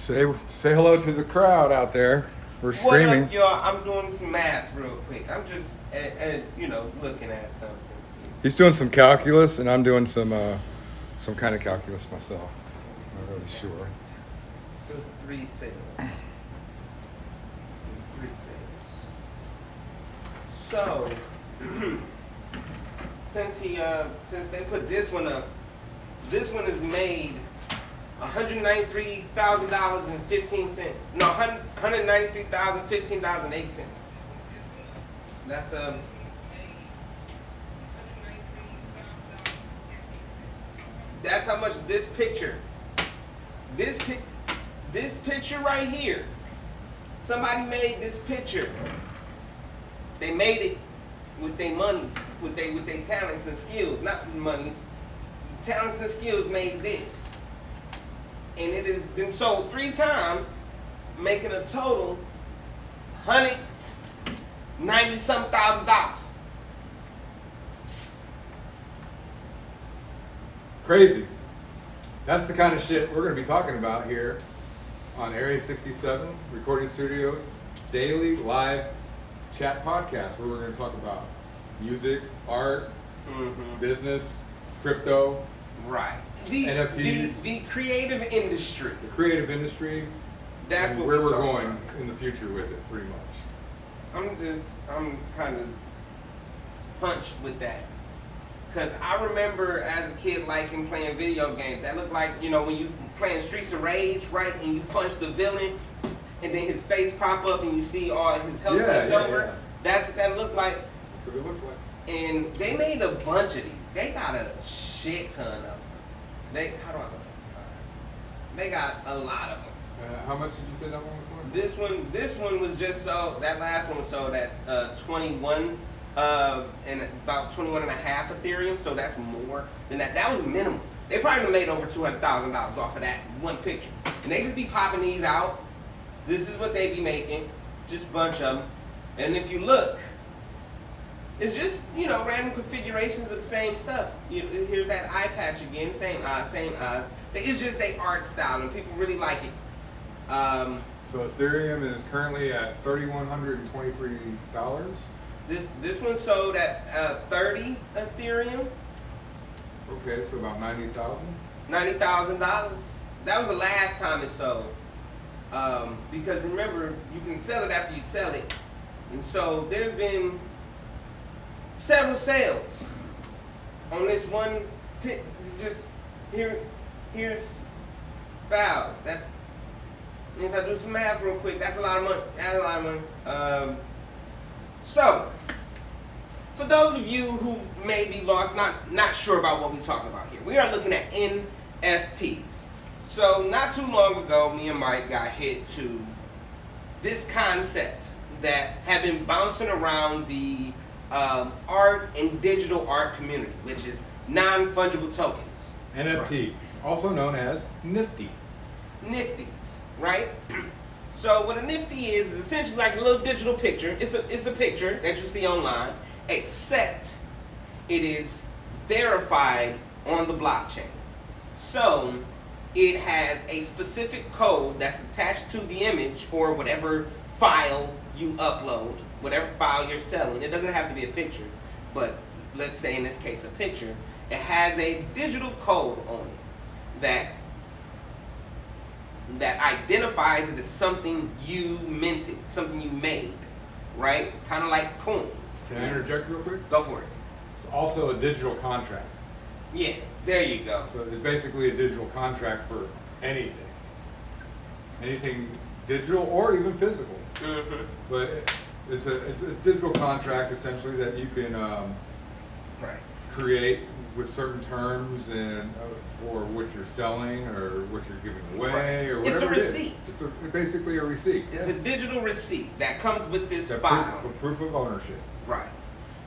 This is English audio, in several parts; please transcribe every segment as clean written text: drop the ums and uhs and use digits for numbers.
Say hello to the crowd out there. We're streaming. What up, y'all? I'm doing some math real quick. I'm just, looking at something. He's doing some calculus, and I'm doing some kind of calculus myself. Not really sure. Those three sales. So, since they put this one up, this one is made $193,000.15. No, $193,015.80. That's That's how much this picture. This picture right here. Somebody made this picture. They made it with their monies, with their talents and skills, not monies. Talents and skills made this. And it has been sold 3 times, making a total $190-something thousand. Crazy. That's the kind of shit we're going to be talking about here on Area 67 Recording Studios daily live chat podcast, where we're going to talk about music, art, business, crypto, right? NFTs, the creative industry. The creative industry. That's and what where we're talking going about in the future with it, pretty much. I'm kind of punched with that. Because I remember as a kid liking playing video games. That looked like, when you playing Streets of Rage, right? And you punch the villain, and then his face pop up, and you see all his health left over. Yeah. That's what that looked like. That's what it looks like. And they made a bunch of these. They got a shit ton of them. They got a lot of them. How much did you say that one was for? This one was just sold. That last one was sold at 21. And about 21 and a half Ethereum, so that's more than that. That was minimum. They probably made over $200,000 off of that one picture. And they just be popping these out. This is what they be making, just a bunch of them. And if you look, it's just, random configurations of the same stuff. Here's that eye patch again, same eyes. It's just their art style, and people really like it. So Ethereum is currently at $3,123. This one sold at 30 Ethereum. Okay, so about $90,000. $90,000. That was the last time it sold. Because remember, you can sell it after you sell it, and so there's been several sales on this one pit. Just here's Bow. That's, if I do some math real quick, that's a lot of money. So, for those of you who may be lost, not sure about what we're talking about here, we are looking at NFTs. So, not too long ago, me and Mike got hit to this concept that had been bouncing around the art and digital art community, which is non-fungible tokens. NFTs, also known as Nifty. Nifties, right? So what a Nifty is essentially like a little digital picture. It's a picture that you see online, except it is verified on the blockchain. So it has a specific code that's attached to the image or whatever file you upload, whatever file you're selling. It doesn't have to be a picture, but let's say in this case a picture. It has a digital code on it that identifies it as something you minted, something you made, right? Kind of like coins. Can I interject real quick? Go for it. It's also a digital contract. Yeah, there you go. So it's basically a digital contract for anything. Anything digital or even physical. Mm-hmm. But it's a digital contract essentially that you can Right. create with certain terms and for what you're selling or what you're giving away or whatever. It's a receipt. It's basically a receipt. It's a digital receipt that comes with this It's file. proof of ownership. Right.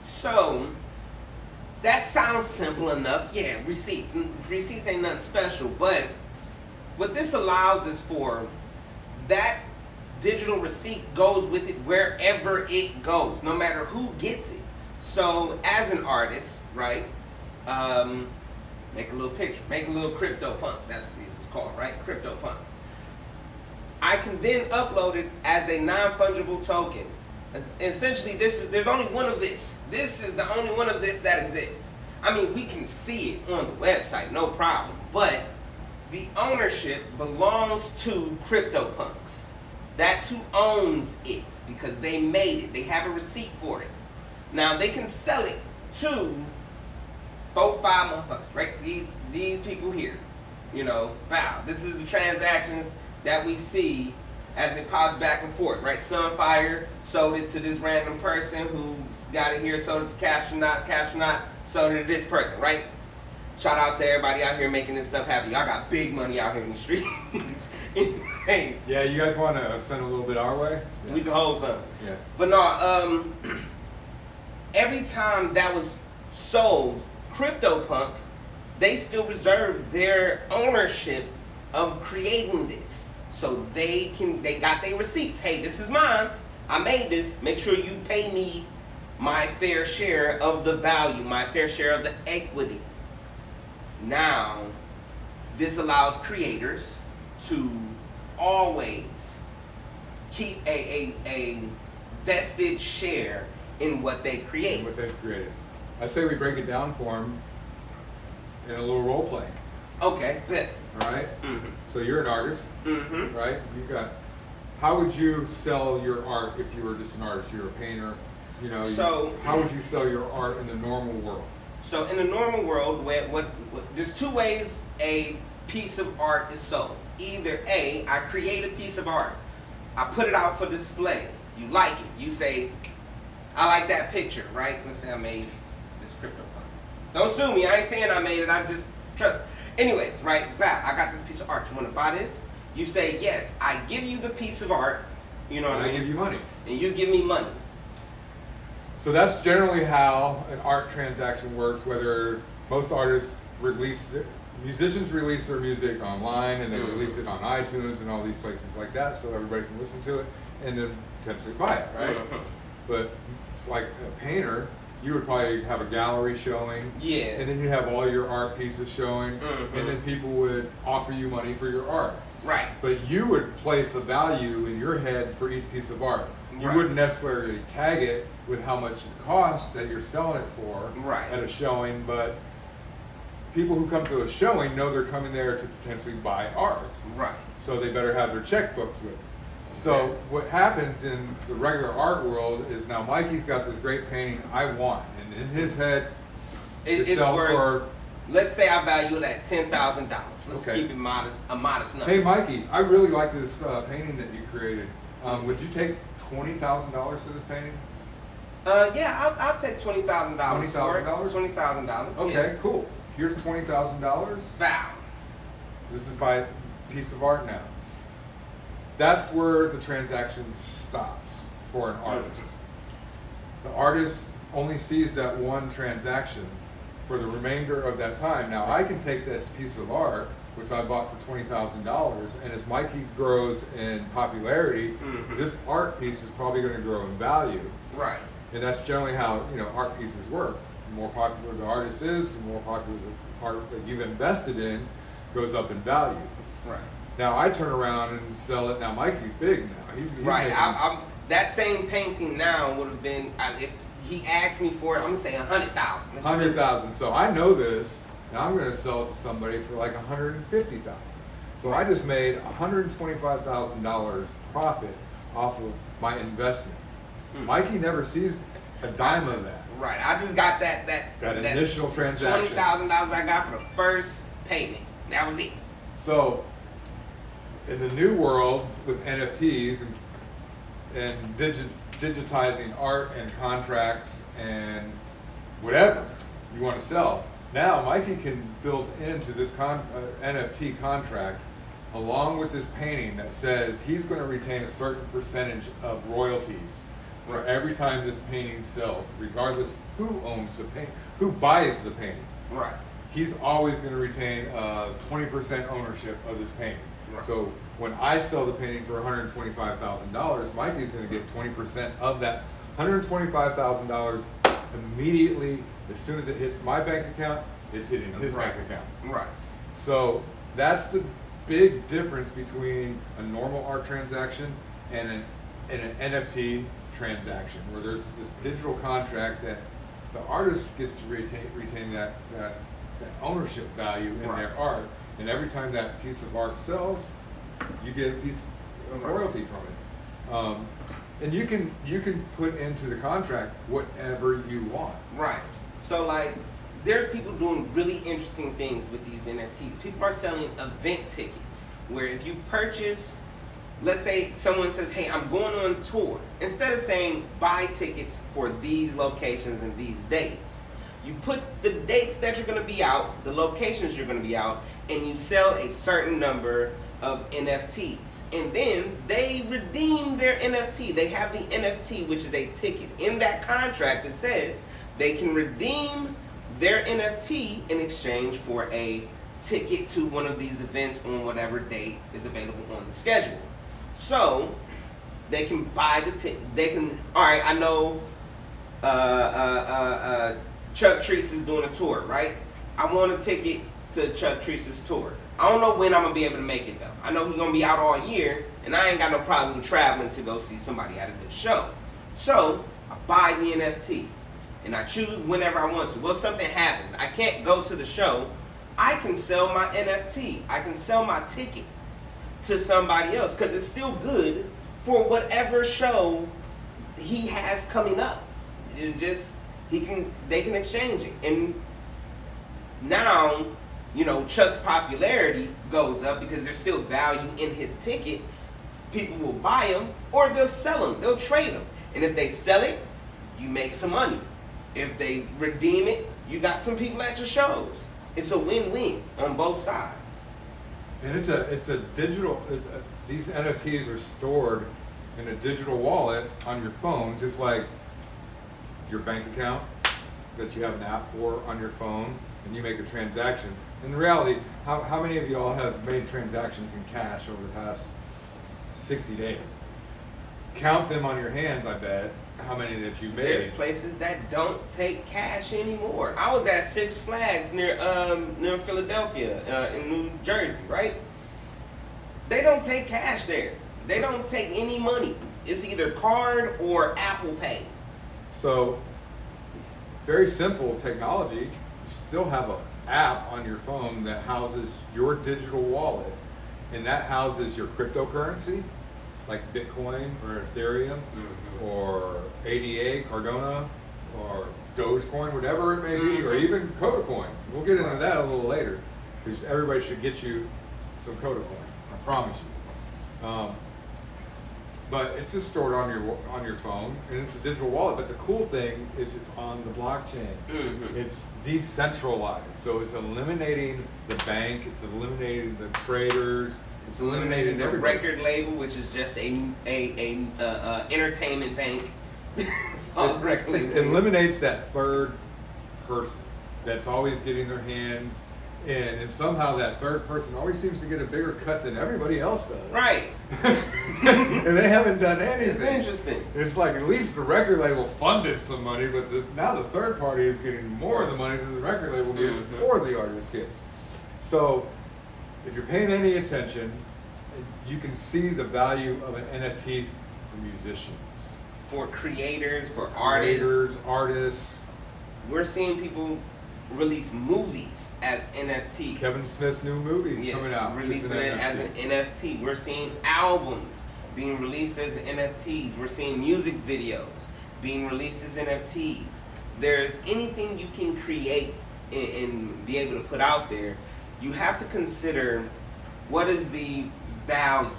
So that sounds simple enough. Yeah, receipts. Receipts ain't nothing special, but what this allows is for that digital receipt goes with it wherever it goes, no matter who gets it. So as an artist, right, make a little picture, make a little crypto punk. That's what this is called, right? Crypto punk. I can then upload it as a non-fungible token. Essentially, there's only one of this. This is the only one of this that exists. I mean, we can see it on the website, no problem. But the ownership belongs to CryptoPunks. That's who owns it because they made it. They have a receipt for it. Now they can sell it to 4, 5 motherfuckers, right? These people here. You know, wow. This is the transactions that we see as it pops back and forth, right? Sunfire sold it to this random person who's got it here, sold it to Castronaut, sold it to this person, right? Shout out to everybody out here making this stuff happen. Y'all got big money out here in the streets. Anyways. Yeah, you guys want to send a little bit our way? Yeah. We can hold some. Yeah. But no, every time that was sold, CryptoPunk, they still reserve their ownership of creating this. So they got their receipts. Hey, this is mine. I made this. Make sure you pay me my fair share of the value, my fair share of the equity. Now, this allows creators to always keep a vested share in what they create. What they've created. I say we break it down for them in a little role play. Okay, good. All right? Mm-hmm. So you're an artist, Mm-hmm. right? How would you sell your art if you were just an artist? You're a painter, you know. How would you sell your art in the normal world? So in the normal world, there's two ways a piece of art is sold. Either A, I create a piece of art, I put it out for display. You like it. You say, I like that picture, right? Let's say I made this CryptoPunk. Don't sue me. I ain't saying I made it. I just trust. Anyways, right? Back. I got this piece of art. You want to buy this? You say yes. I give you the piece of art. You know what I mean? I give you money. And you give me money. So that's generally how an art transaction works, whether most artists musicians release their music online and they release it on iTunes and all these places like that so everybody can listen to it and then potentially buy it, right? But like a painter, you would probably have a gallery showing, yeah, and then you have all your art pieces showing, and then people would offer you money for your art. Right. But you would place a value in your head for each piece of art. You wouldn't necessarily tag it with how much it costs that you're selling it for at a showing, but people who come to a showing know they're coming there to potentially buy art. Right. So they better have their checkbooks with them. So what happens in the regular art world is now Mikey's got this great painting I want, and in his head it sells for. Let's say I value it at $10,000. Let's keep it modest, a modest number. Hey Mikey, I really like this painting that you created. Would you take $20,000 for this painting? Yeah, I'll take $20,000. $20,000? $20,000. Okay, yeah. cool. Here's $20,000. Wow. This is my piece of art now. That's where the transaction stops for an artist. The artist only sees that one transaction for the remainder of that time. Now I can take this piece of art, which I bought for $20,000, and as Mikey grows in popularity, this art piece is probably going to grow in value. Right. And that's generally how art pieces work. The more popular the artist is, the more popular the art that you've invested in goes up in value. Right. Now I turn around and sell it. Now Mikey's big now. He's right. I'm that same painting now would have been if he asked me for it. I'm gonna say $100,000. $100,000. So I know this, and I'm going to sell it to somebody for like $150,000. So I just made $125,000 profit off of my investment. Mikey never sees a dime of that. Right. I just got that initial transaction. $20,000 I got for the first payment. That was it. So in the new world with NFTs and digitizing art and contracts and whatever you want to sell, now Mikey can build into this NFT contract along with this painting that says he's going to retain a certain percentage of royalties for every time this painting sells, regardless who owns the painting, who buys the painting. Right. He's always going to retain 20% ownership of this painting. Right. So when I sell the painting for $125,000, Mikey's going to get 20% of that $125,000 immediately. As soon as it hits my bank account, it's hitting his bank account. Right. So that's the big difference between a normal art transaction and an NFT transaction, where there's this digital contract that the artist gets to retain that ownership value in their art, and every time that piece of art sells, you get a piece of royalty from it. And you can put into the contract whatever you want. Right. So like, there's people doing really interesting things with these NFTs. People are selling event tickets where if you purchase, let's say someone says, hey, I'm going on tour. Instead of saying buy tickets for these locations and these dates, you put the dates that you're going to be out, the locations you're going to be out, and you sell a certain number of NFTs. And then they redeem their NFT. They have the NFT, which is a ticket. In that contract, it says they can redeem their NFT in exchange for a ticket to one of these events on whatever date is available on the schedule. So they can buy the ticket. They can, all right, I know Chuck Treese is doing a tour, right? I want a ticket to Chuck Treese's tour. I don't know when I'm going to be able to make it though. I know he's going to be out all year, and I ain't got no problem traveling to go see somebody at a good show. So I buy the NFT, and I choose whenever I want to. Well, something happens. I can't go to the show. I can sell my NFT. I can sell my ticket to somebody else because it's still good for whatever show he has coming up. It's just they can exchange it. And now, you know, Chuck's popularity goes up because there's still value in his tickets. People will buy them or they'll sell them. They'll trade them. And if they sell it, you make some money. If they redeem it, you got some people at your shows. It's a win-win on both sides. And it's a digital. These NFTs are stored in a digital wallet on your phone, just like your bank account that you have an app for on your phone, and you make a transaction. In reality, how many of y'all have made transactions in cash over the past 60 days? Count them on your hands, I bet, how many that you made. There's places that don't take cash anymore. I was at Six Flags near Philadelphia in New Jersey, right? They don't take cash there. They don't take any money. It's either card or Apple Pay. So, very simple technology. You still have an app on your phone that houses your digital wallet, and that houses your cryptocurrency, like Bitcoin or Ethereum or ADA, Cardano, or Dogecoin, whatever it may be, or even Codecoin. We'll get into that a little later, because everybody should get you some Codecoin. I promise you. But it's just stored on your phone, and it's a digital wallet. But the cool thing is it's on the blockchain. It's decentralized, so it's eliminating the bank, it's eliminating the traders, it's eliminating the record label, which is just a entertainment bank. It's all record label. It eliminates that third person that's always getting their hands in, and somehow that third person always seems to get a bigger cut than everybody else does. Right. And they haven't done anything. It's interesting. It's like at least the record label funded some money, but now the third party is getting more of the money than the record label gets or the artist gets. So if you're paying any attention, you can see the value of an NFT for musicians, for creators, for artists. We're seeing people release movies as NFTs. Kevin Smith's new movie coming out, releasing it as an NFT. We're seeing albums being released as NFTs. We're seeing music videos being released as NFTs. There's anything you can create and be able to put out there, you have to consider what is the value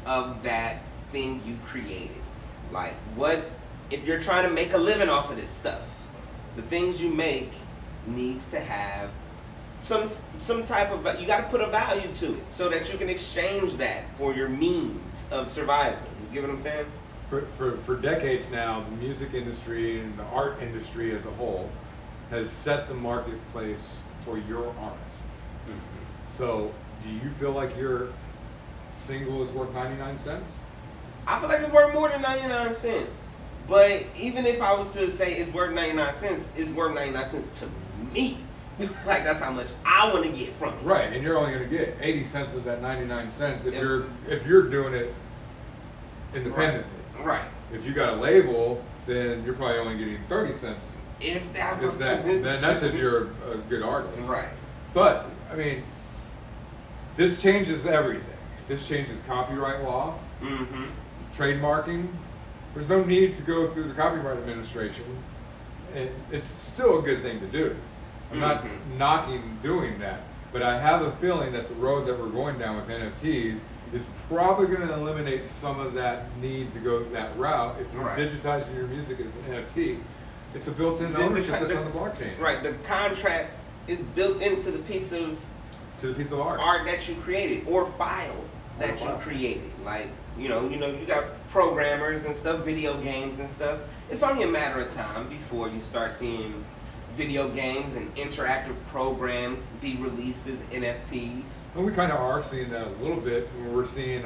of that thing you created. Like, what if you're trying to make a living off of this stuff? The things you make needs to have some type of, you got to put a value to it so that you can exchange that for your means of survival. You get what I'm saying? For decades now, the music industry and the art industry as a whole has set the marketplace for your art. So, do you feel like your single is worth 99 cents? I feel like it's worth more than 99 cents. But even if I was to say it's worth 99 cents, it's worth 99 cents to me. Like that's how much I want to get from it. Right, and you're only going to get 80 cents of that 99 cents if you're doing it independently. Right. If you got a label, then you're probably only getting 30 cents. If that, then that's if you're a good artist. Right. But I mean, this changes everything. This changes copyright law, trademarking. There's no need to go through the Copyright Administration. It's still a good thing to do. I'm not knocking doing that, but I have a feeling that the road that we're going down with NFTs is probably going to eliminate some of that need to go that route. If you're digitizing your music as an NFT, it's a built-in ownership that's on the blockchain. Right. The contract is built into the piece of art that you created or file that you created. Like you got programmers and stuff, video games and stuff. It's only a matter of time before you start seeing video games and interactive programs be released as NFTs. And we kind of are seeing that a little bit. We're seeing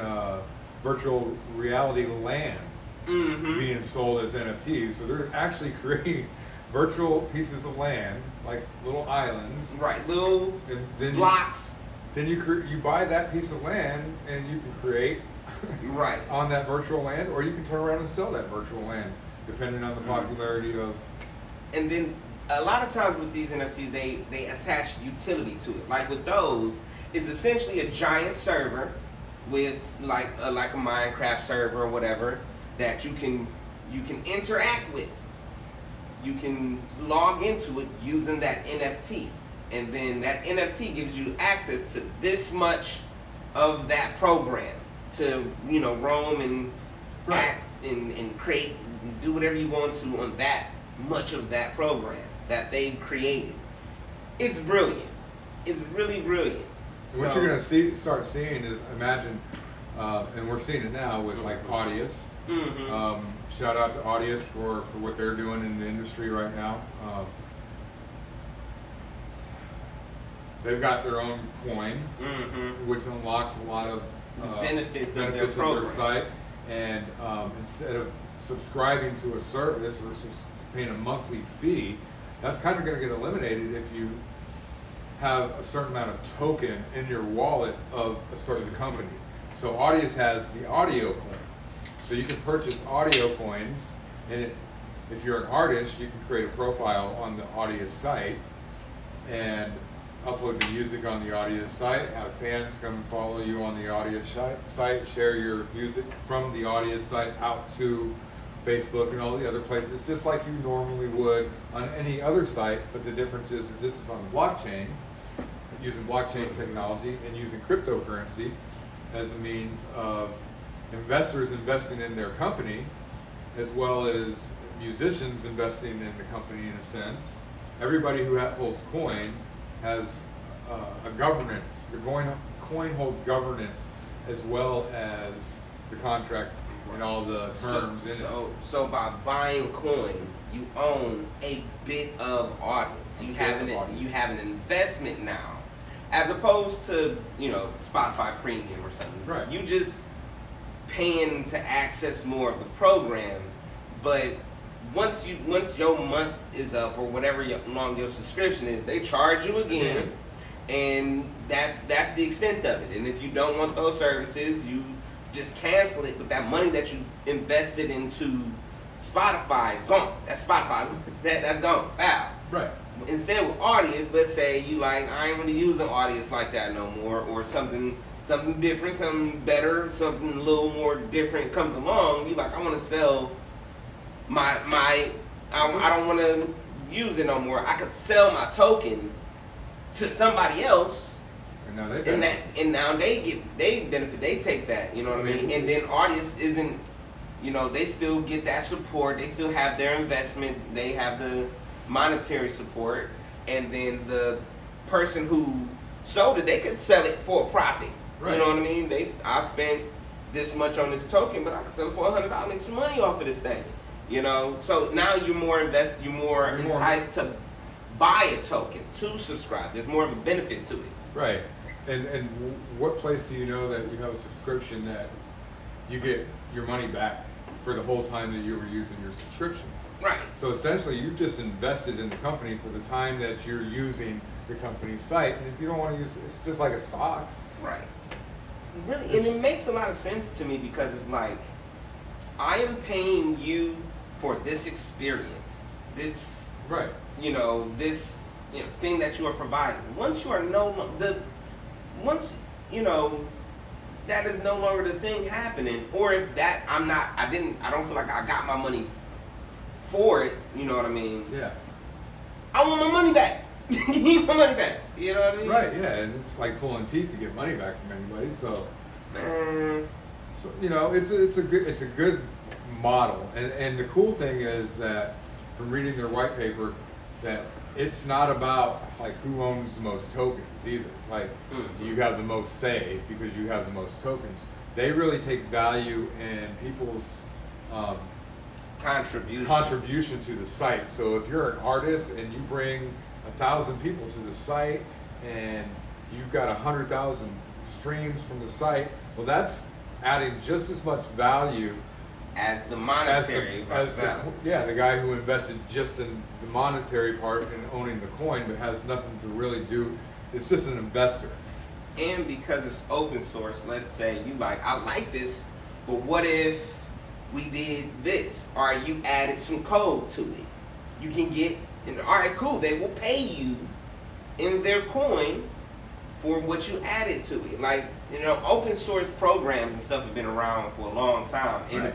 virtual reality land being sold as NFTs. So they're actually creating virtual pieces of land, like little islands. Right, little blocks. Then you buy that piece of land and you can create on that virtual land, or you can turn around and sell that virtual land, depending on the popularity of. And then a lot of times with these NFTs, they attach utility to it. Like with those, it's essentially a giant server with like a Minecraft server or whatever that you can interact with. You can log into it using that NFT, and then that NFT gives you access to this much of that program to roam and act and create and do whatever you want to on that much of that program that they've created. It's brilliant. It's really brilliant. And what you're gonna start seeing is, imagine, and we're seeing it now with like Audius. Shout out to Audius for what they're doing in the industry right now. They've got their own coin, which unlocks a lot of benefits of their site. And instead of subscribing to a service versus paying a monthly fee, that's kind of going to get eliminated if you have a certain amount of token in your wallet of a certain company. So Audius has the audio coin. So you can purchase audio coins, and if you're an artist, you can create a profile on the Audius site and upload your music on the Audius site, have fans come and follow you on the Audius site, share your music from the Audius site out to Facebook and all the other places, just like you normally would on any other site, but the difference is that this is on the blockchain, using blockchain technology and using cryptocurrency as a means of investors investing in their company, as well as musicians investing in the company in a sense. Everybody who holds coin has a governance. The coin holds governance as well as the contract and all the terms in it. So by buying coin, you own a bit of audience. You have an investment now, as opposed to Spotify Premium or something. Right. You just paying to access more of the program, but once your month is up or whatever long your subscription is, they charge you again, and that's the extent of it. And if you don't want those services, you just cancel it. But that money that you invested into Spotify is gone. That's Spotify's that's gone. Wow. Right. Instead with Audience, let's say you I ain't really using Audience like that no more, or something different, something better, something a little more different comes along. You I want to sell I don't want to use it no more. I could sell my token to somebody else, and now they benefit. They take that, you know what I mean? And then artists isn't, they still get that support. They still have their investment. They have the monetary support, and then the person who sold it, they could sell it for a profit. Right. You know what I mean? I spent this much on this token, but I could sell it for $100, make some money off of this thing. So now you're more enticed to buy a token, to subscribe. There's more of a benefit to it. Right. And what place do you know that you have a subscription that you get your money back for the whole time that you were using your subscription? Right. So essentially, you've just invested in the company for the time that you're using the company's site. And if you don't want to use it, it's just like a stock. Right. Really, and it makes a lot of sense to me because it's like, I am paying you for this experience, this, Right. this thing that you are providing. Once you are once that is no longer the thing happening, or if that I don't feel like I got my money for it. You know what I mean? Yeah. I want my money back. Give me my money back. You know what I mean? Right. Yeah, and it's like pulling teeth to get money back from anybody. So, it's a good model, and the cool thing is that from reading their white paper, that it's not about like who owns the most tokens either. Like you have the most say because you have the most tokens. They really take value in people's contribution to the site. So if you're an artist and you bring 1,000 people to the site and you've got 100,000 streams from the site, well, that's adding just as much value as the monetary value. The guy who invested just in the monetary part and owning the coin, but has nothing to really do. It's just an investor. And because it's open source, let's say I like this, but what if we did this, or you added some code to it? You can get, all right, cool. They will pay you in their coin for what you added to it. Like, open source programs and stuff have been around for a long time, and right.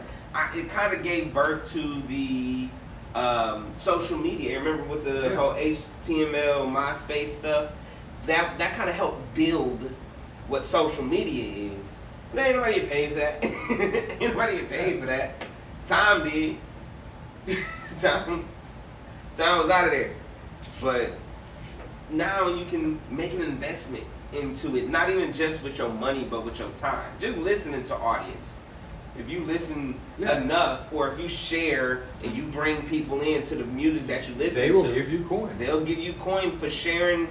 It kind of gave birth to the social media. Remember with the whole HTML, MySpace stuff? That kind of helped build what social media is. But ain't nobody get paid for that. Ain't nobody get paid for that. Time did. Time was out of there. But now you can make an investment into it, not even just with your money, but with your time. Just listening to audience. If you listen enough, or if you share and you bring people into the music that you listen to, they will give you coin. They'll give you coin for sharing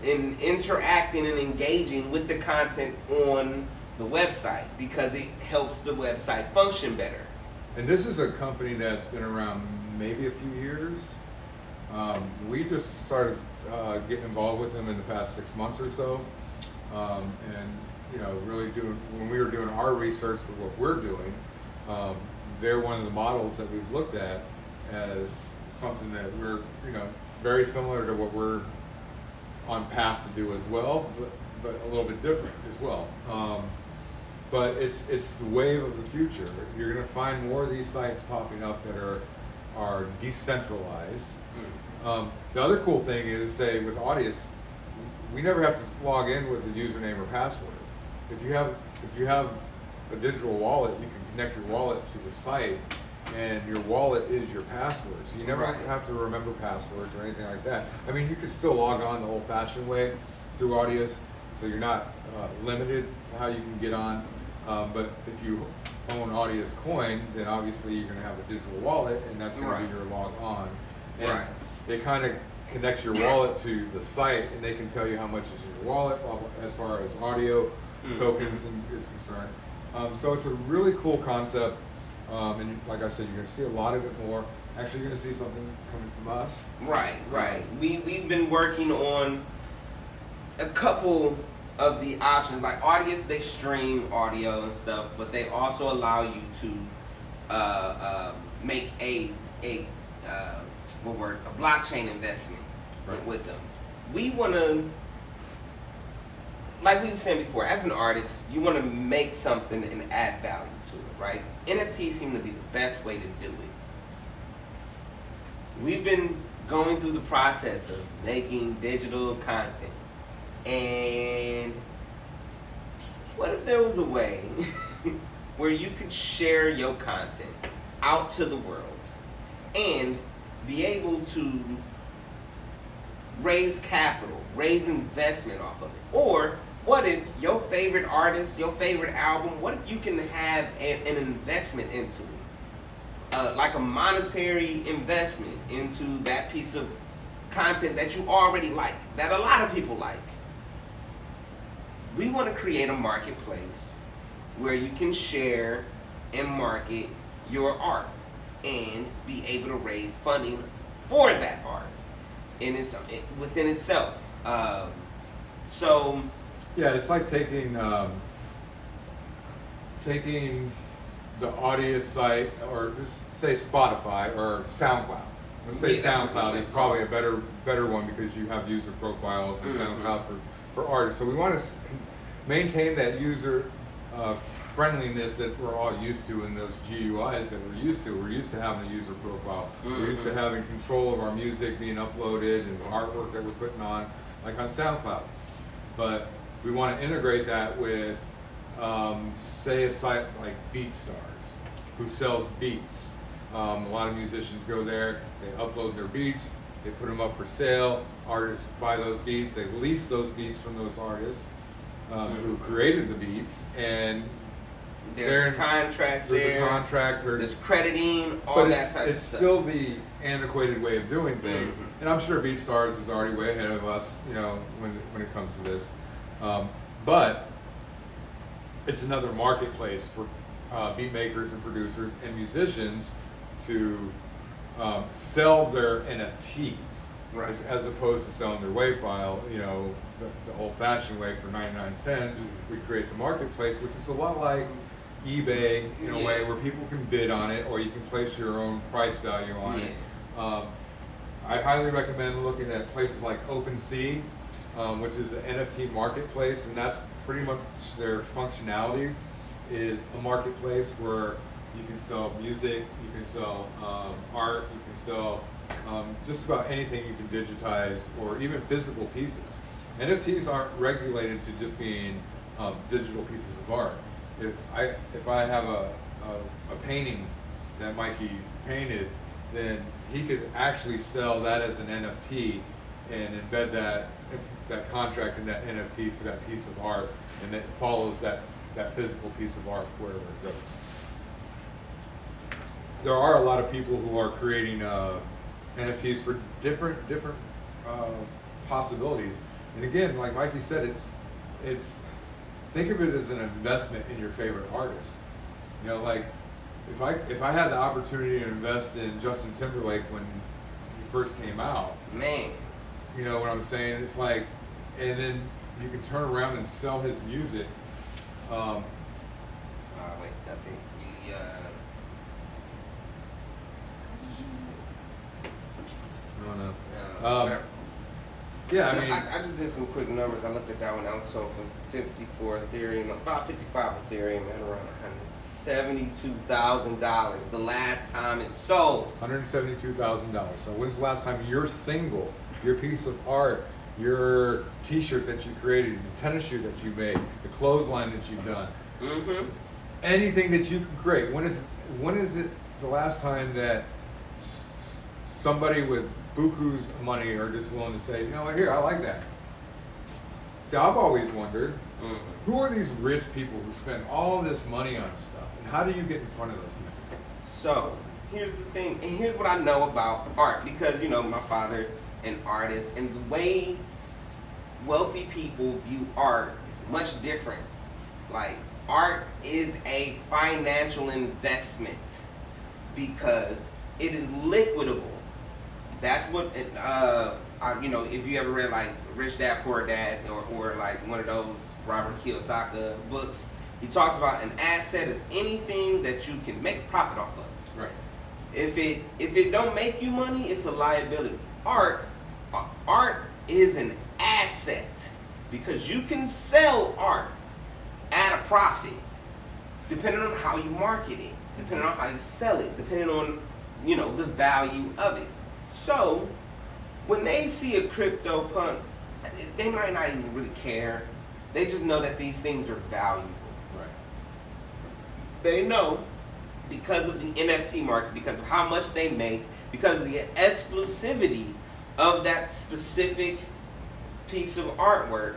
and interacting and engaging with the content on the website, because it helps the website function better. And this is a company that's been around maybe a few years. We just started getting involved with them in the past 6 months or so, and really when we were doing our research for what we're doing, they're one of the models that we've looked at as something that we're very similar to what we're on path to do as well, but a little bit different as well. But it's the wave of the future. You're going to find more of these sites popping up that are decentralized. The other cool thing is, say with Audius, we never have to log in with a username or password. If you have a digital wallet, you can connect your wallet to the site, and your wallet is your password. So you never have to remember passwords or anything like that. I mean, you can still log on the old-fashioned way through Audius, so you're not limited to how you can get on. But if you own Audius Coin, then obviously you're going to have a digital wallet, and that's going to be your log on. And they kind of connect your wallet to the site, and they can tell you how much is in your wallet as far as audio tokens is concerned. So it's a really cool concept, and like I said, you're going to see a lot of it more. Actually, you're going to see something coming from us. Right. We've been working on a couple of the options. Like Audius, they stream audio and stuff, but they also allow you to make a blockchain investment with them. We want to, like we were saying before, as an artist, you want to make something and add value to it, right? NFTs seem to be the best way to do it. We've been going through the process of making digital content, and what if there was a way where you could share your content out to the world and be able to raise capital, raise investment off of it? Or what if your favorite artist, your favorite album, what if you can have an investment into it? Like a monetary investment into that piece of content that you already like, that a lot of people like. We want to create a marketplace where you can share and market your art and be able to raise funding for that art within itself. So Yeah, it's like taking the audio site, or just say Spotify or SoundCloud. Let's say Yeah, that's a good SoundCloud way is to probably call a better one because you have user profiles and Mhm. SoundCloud for artists. So we want to maintain that user friendliness that we're all used to in those GUIs that we're used to. We're used to having a user profile. We're used to Mhm. having control of our music being uploaded and artwork that we're putting on, like on SoundCloud. But we want to integrate that with, say, a site like BeatStars, who sells beats. A lot of musicians go there, they upload their beats, they put them up for sale. Artists buy those beats, they lease those beats from those artists who created the beats, and there's a contract there's there. a contract. There's crediting, all But that type of it's stuff. still the antiquated way of doing things, Mhm. and I'm sure BeatStars is already way ahead of us, when it comes to this. But it's another marketplace for beat makers and producers and musicians to sell their NFTs, Right. as opposed to selling their WAV file. The old-fashioned way for 99 cents. Mhm. We create the marketplace, which is a lot like eBay in a way Yeah. where people can bid on it, or you can place your own price value on it. I highly recommend looking at places like OpenSea, which is an NFT marketplace, and that's pretty much their functionality, is a marketplace where you can sell music, you can sell art, you can sell just about anything you can digitize, or even physical pieces. NFTs aren't regulated to just being digital pieces of art. If I have a painting that Mikey painted, then he could actually sell that as an NFT and embed that contract in that NFT for that piece of art, and it follows that physical piece of art wherever it goes. There are a lot of people who are creating NFTs for different possibilities. And again, like Mikey said, it's think of it as an investment in your favorite artist. Like if I had the opportunity to invest in Justin Timberlake when he first came out, Man. you know what I'm saying? It's like, and then you can turn around and sell his music. Wait, I think the I don't know. whatever. Yeah, I No, mean, I just did some quick numbers. I looked at that one. That was sold for 54 Ethereum, about 55 Ethereum, and around $172,000 the last time it sold. $172,000. So when's the last time your single, your piece of art, your T-shirt that you created, the tennis shoe that you made, the clothesline that you've done, Mm-hmm. anything that you can create? When is it the last time that somebody with buku's money are just willing to say, here, I like that? See, I've always wondered, Mm-hmm. who are these rich people who spend all this money on stuff, and how do you get in front of those people? So here's the thing, and here's what I know about art, because my father an artist, and the way wealthy people view art is much different. Like, art is a financial investment because it is liquidable. That's what if you ever read like Rich Dad Poor Dad, or like one of those Robert Kiyosaki books, he talks about an asset is anything that you can make profit off of. Right. If it don't make you money, it's a liability. Art is an asset because you can sell art at a profit, depending on how you market it, depending on how you sell it, depending on the value of it. So when they see a crypto punk, they might not even really care. They just know that these things are valuable. Right. They know because of the NFT market, because of how much they make, because of the exclusivity of that specific piece of artwork,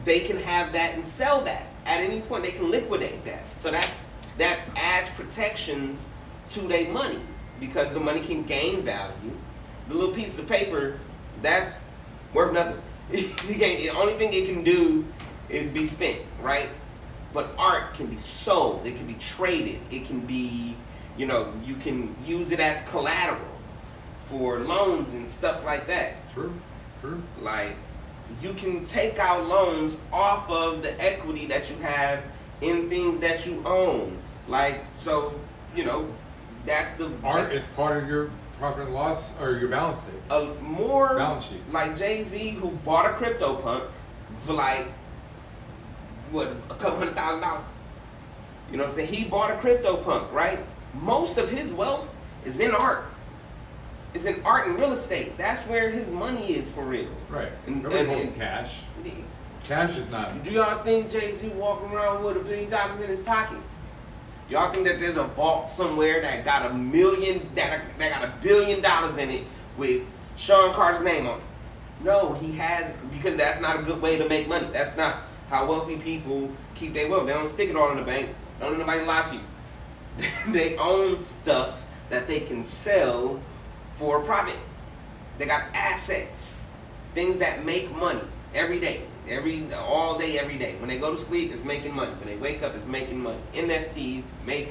they can have that and sell that. At any point, they can liquidate that. So that adds protections to their money, because the money can gain value. The little piece of paper, that's worth nothing. The only thing it can do is be spent, right? But art can be sold, it can be traded, it can be, you can use it as collateral for loans and stuff like that. True. Like, you can take out loans off of the equity that you have in things that you own. Like, so, that's the... Art is part of your profit and loss, or your balance sheet. More balance sheet. Like Jay-Z, who bought a CryptoPunk for like, a couple $100,000. You know what I'm saying? He bought a CryptoPunk, right? Most of his wealth is in art. It's in art and real estate. That's where his money is for real. Right. And holds cash. Cash is not. Do y'all think Jay-Z walking around with $1 billion in his pocket? Y'all think that there's a vault somewhere that got $1 billion in it with Sean Carter's name on it? No, he has, because that's not a good way to make money. That's not how wealthy people keep their wealth. They don't stick it all in the bank. Don't let nobody lie to you. They own stuff that they can sell for a profit. They got assets, things that make money every day, all day, every day. When they go to sleep, it's making money. When they wake up, it's making money. NFTs make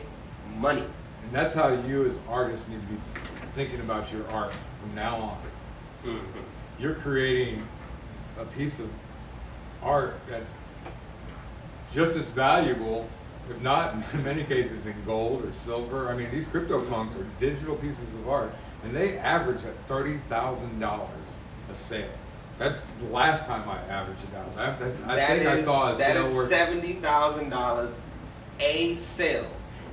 money. And that's how you as artists need to be thinking about your art from now on. Mm-hmm. You're creating a piece of art that's just as valuable, if not in many cases in gold or silver. I mean, these CryptoPunks are digital pieces of art, and they average at $30,000 a sale. That's the last time I averaged it out. I saw a sale that is worth $70,000 a sale.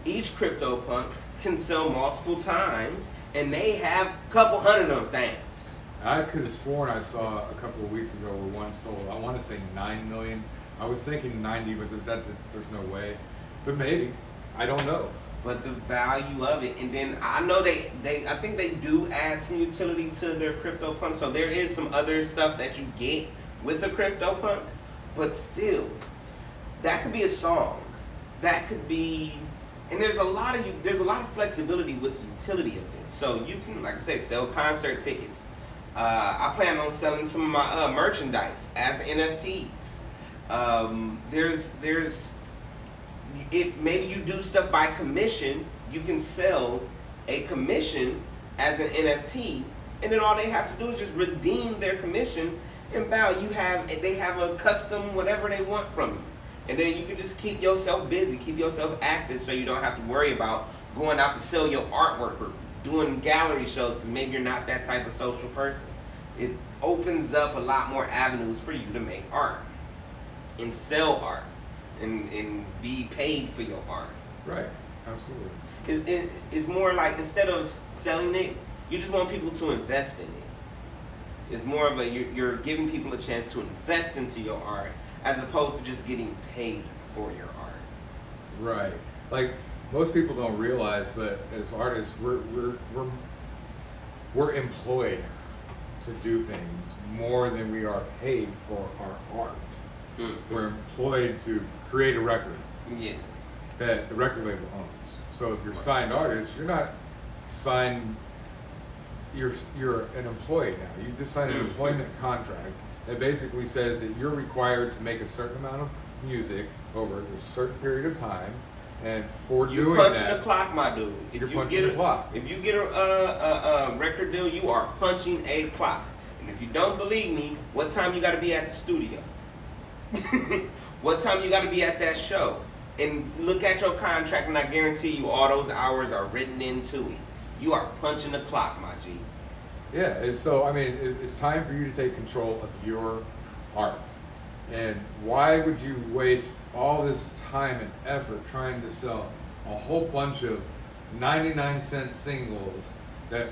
Each CryptoPunk can sell multiple times, and they have a couple hundred of them things. I could have sworn I saw a couple of weeks ago where one sold, I want to say 9 million. I was thinking 90, but there's no way. But maybe. I don't know. But the value of it, and then I know I think they do add some utility to their CryptoPunk. So there is some other stuff that you get with a CryptoPunk, but still, that could be a song. That could be, and there's a lot of flexibility with the utility of this. So you can, like I said, sell concert tickets. I plan on selling some of my merchandise as NFTs. Maybe you do stuff by commission. You can sell a commission as an NFT, and then all they have to do is just redeem their commission, and they have a custom whatever they want from you, and then you can just keep yourself busy, keep yourself active, so you don't have to worry about going out to sell your artwork or doing gallery shows, because maybe you're not that type of social person. It opens up a lot more avenues for you to make art and sell art and be paid for your art. Right, absolutely. It's more like, instead of selling it, you just want people to invest in it. It's more of you're giving people a chance to invest into your art, as opposed to just getting paid for your art. Right. Like, most people don't realize, but as artists, we're employed to do things more than we are paid for our art. Mm-hmm. We're employed to create a record that the record label owns. So if you're a signed artist, you're not signed, you're an employee now. You just signed an employment contract that basically says that you're required to make a certain amount of music over a certain period of time, and for doing that, you're punching the clock, my dude. You're punching the clock. If you get a record deal, you are punching a clock. And if you don't believe me, what time you got to be at the studio? What time you got to be at that show? And look at your contract, and I guarantee you all those hours are written into it. You are punching the clock, my G. Yeah, and so, I mean, it's time for you to take control of your art. And why would you waste all this time and effort trying to sell a whole bunch of 99-cent singles that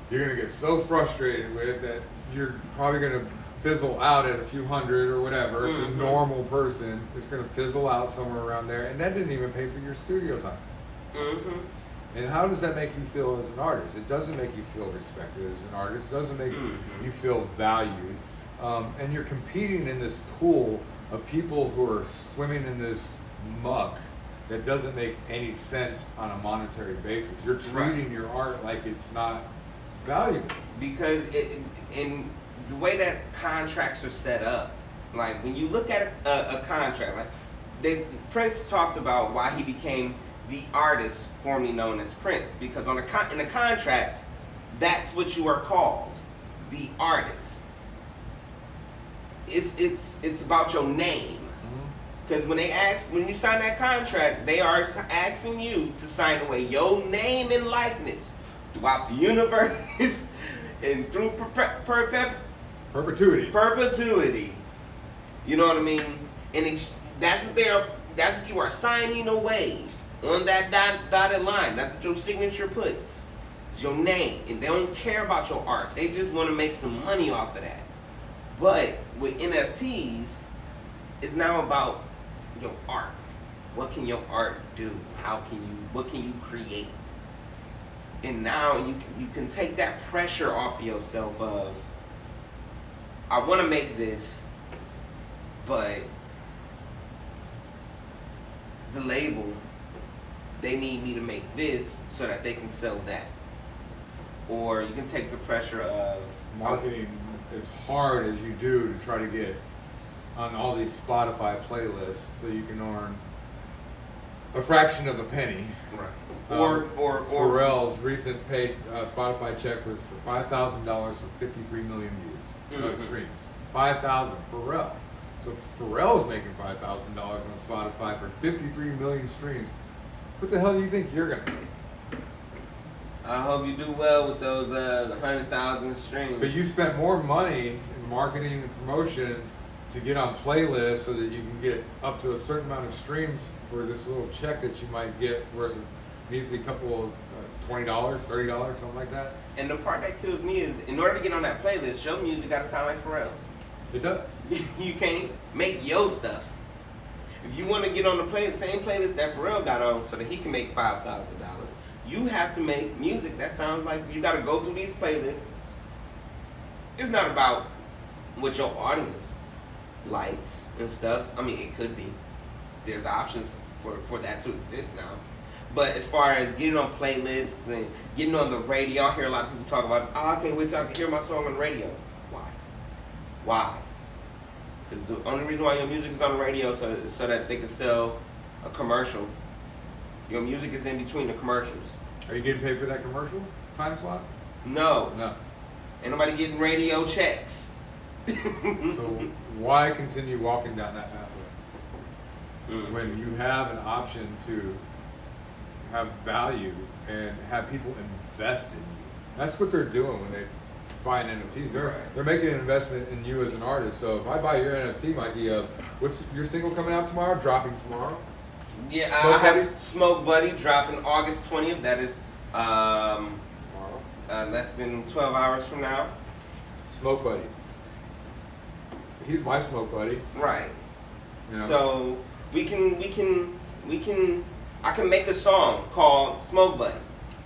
you're going to get so frustrated with that you're probably going to fizzle out at a few hundred or whatever. Mm-hmm. The normal person is going to fizzle out somewhere around there, and that didn't even pay for your studio time. Mm-hmm. And how does that make you feel as an artist? It doesn't make you feel respected as an artist. It doesn't make you feel valued. And you're competing in this pool of people who are swimming in this muck that doesn't make any sense on a monetary basis. You're treating your art like it's not valuable. Because in the way that contracts are set up, like when you look at a contract, like Prince talked about why he became the artist formerly known as Prince, because in a contract, That's what you are called, the artist. It's about your name. Because when you sign that contract, they are asking you to sign away your name and likeness throughout the universe and through perpetuity. You know what I mean? And that's what you are signing away on that dotted line. That's what your signature puts. It's your name, and they don't care about your art. They just want to make some money off of that. But with NFTs, it's now about your art. What can your art do? What can you create? And now you can take that pressure off of yourself of, I want to make this, but the label, they need me to make this so that they can sell that. Or you can take the pressure of marketing as hard as you do to try to get on all these Spotify playlists so you can earn a fraction of a penny. Right. Or Pharrell's recent paid Spotify check was for $5,000 for 53 million views, streams. 5,000 Pharrell. So Pharrell's making $5,000 on Spotify for 53 million streams. What the hell do you think you're gonna make? I hope you do well with those 100,000 streams. But you spent more money in marketing and promotion to get on playlists so that you can get up to a certain amount of streams for this little check that you might get worth measly couple of $20, $30, something like that. And the part that kills me is, in order to get on that playlist, your music gotta sound like Pharrell's. It does. You can't make your stuff. If you want to get on the same playlist that Pharrell got on so that he can make $5,000, you have to make music that sounds like, you got to go through these playlists. It's not about what your audience likes and stuff. I mean, it could be. There's options for that to exist now. But as far as getting on playlists and getting on the radio, I hear a lot of people talk about, oh, I can't wait till I can hear my song on the radio. Why? Because the only reason why your music is on the radio is so that they can sell a commercial. Your music is in between the commercials. Are you getting paid for that commercial time slot? No. No. Ain't nobody getting radio checks. So why continue walking down that pathway when you have an option to have value and have people invest in you? That's what they're doing when they buy an NFT. They're making an investment in you as an artist. So if I buy your NFT, Mikey, what's your single coming out tomorrow? Dropping tomorrow? Yeah, I have Smoke Buddy dropping August 20th. That is tomorrow. Less than 12 hours from now. Smoke Buddy. He's my Smoke Buddy. Right. You know? So I can make a song called Smoke Buddy.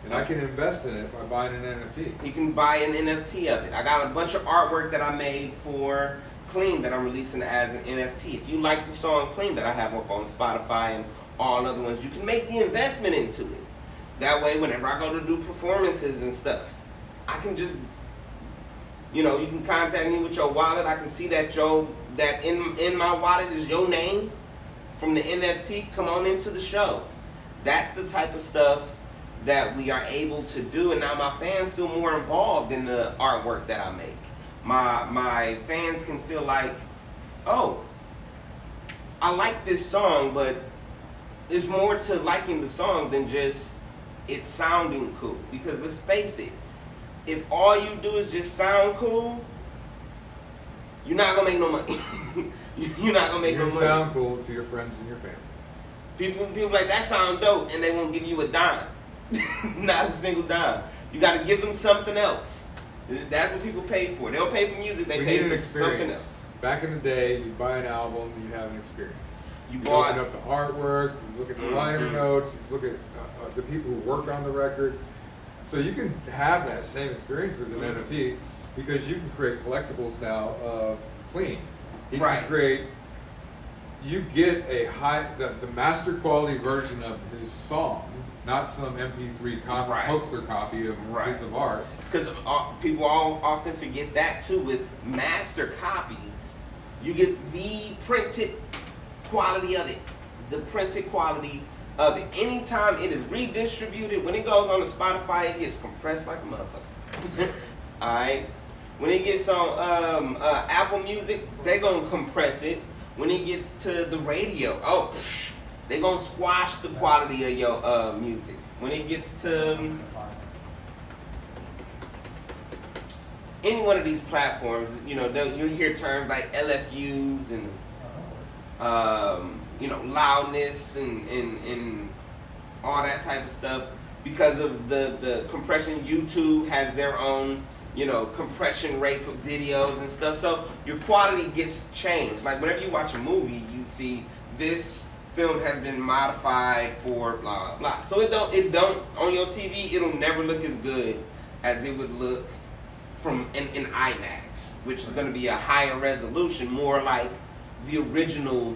And I can invest in it by buying an NFT. You can buy an NFT of it. I got a bunch of artwork that I made for Clean that I'm releasing as an NFT. If you like the song Clean that I have up on Spotify and all other ones, you can make the investment into it. That way, whenever I go to do performances and stuff, I can just, you can contact me with your wallet. I can see that in my wallet is your name from the NFT. Come on into the show. That's the type of stuff that we are able to do, and now my fans feel more involved in the artwork that I make. My fans can feel like, oh, I like this song, but there's more to liking the song than just it sounding cool. Because let's face it, if all you do is just sound cool, you're not gonna make no money. You're not gonna make no money. You sound cool to your friends and your family. People like, that sound dope, and they won't give you a dime. Not a single dime. You got to give them something else. That's what people pay for. They don't pay for music. They pay for something else. Back in the day, you buy an album, you have an experience. You bought, open up the artwork, you look at the liner notes, you look at the people who worked on the record. So you can have that same experience with an NFT because you can create collectibles now of Clean. You can create. You get the master quality version of his song. Not some MP3 poster copy of a piece of art. Because people often forget that too. With master copies, you get the printed quality of it. The printed quality of it. Anytime it is redistributed, when it goes on to Spotify, it gets compressed like a motherfucker. Alright. When it gets on Apple Music, they gonna compress it. When it gets to the radio, they gonna squash the quality of your music. When it gets to any one of these platforms, you know, you'll hear terms like LFUs and you know, loudness and all that type of stuff because of the compression. YouTube has their own, you know, compression rate for videos and stuff. So your quality gets changed. Like whenever you watch a movie, you see this film has been modified for blah blah blah. So it don't on your TV. It'll never look as good as it would look from in IMAX, which is going to be a higher resolution, more like the original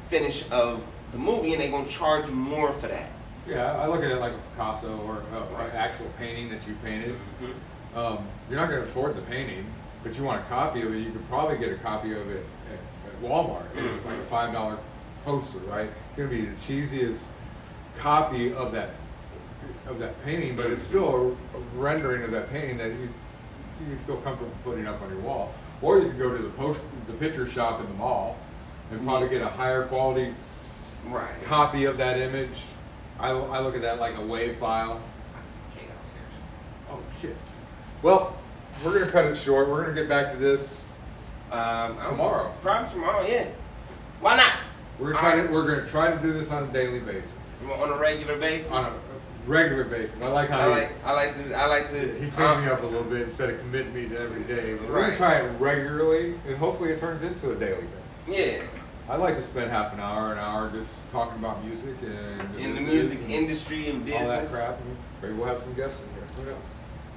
finish of the movie, and they're going to charge you more for that. Yeah, I look at it like a Picasso or an actual painting that you painted. Mm-hmm. You're not going to afford the painting, but you want a copy of it. You could probably get a copy of it at Walmart. Mm-hmm. It's like a $5 poster, right? It's going to be the cheesiest copy of that painting, but it's still a rendering of that painting that you feel comfortable putting up on your wall. Or you can go to the picture shop in the mall and probably get a higher quality copy of that image. I look at that like a WAV file. Okay, downstairs. Oh shit. Well, we're gonna cut it short. We're gonna get back to this tomorrow. Probably tomorrow, yeah. Why not? We're gonna try to do this on a daily basis. On a regular basis. On a regular basis. I like how I like to. He cleaned me up a little bit instead of committing me to every day. But we're gonna try it regularly, and hopefully it turns into a daily thing. Yeah. I like to spend half an hour just talking about music and in the music industry and business. All that crap. Maybe we'll have some guests in here. What else?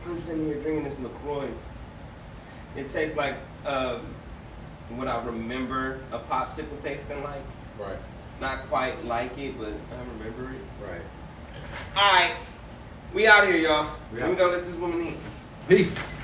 I'm sitting here drinking this LaCroix. It tastes like what I remember a popsicle tasting like. Right. Not quite like it, but I remember it. Right. All right. We out here, y'all. Let me go let this woman eat. Peace.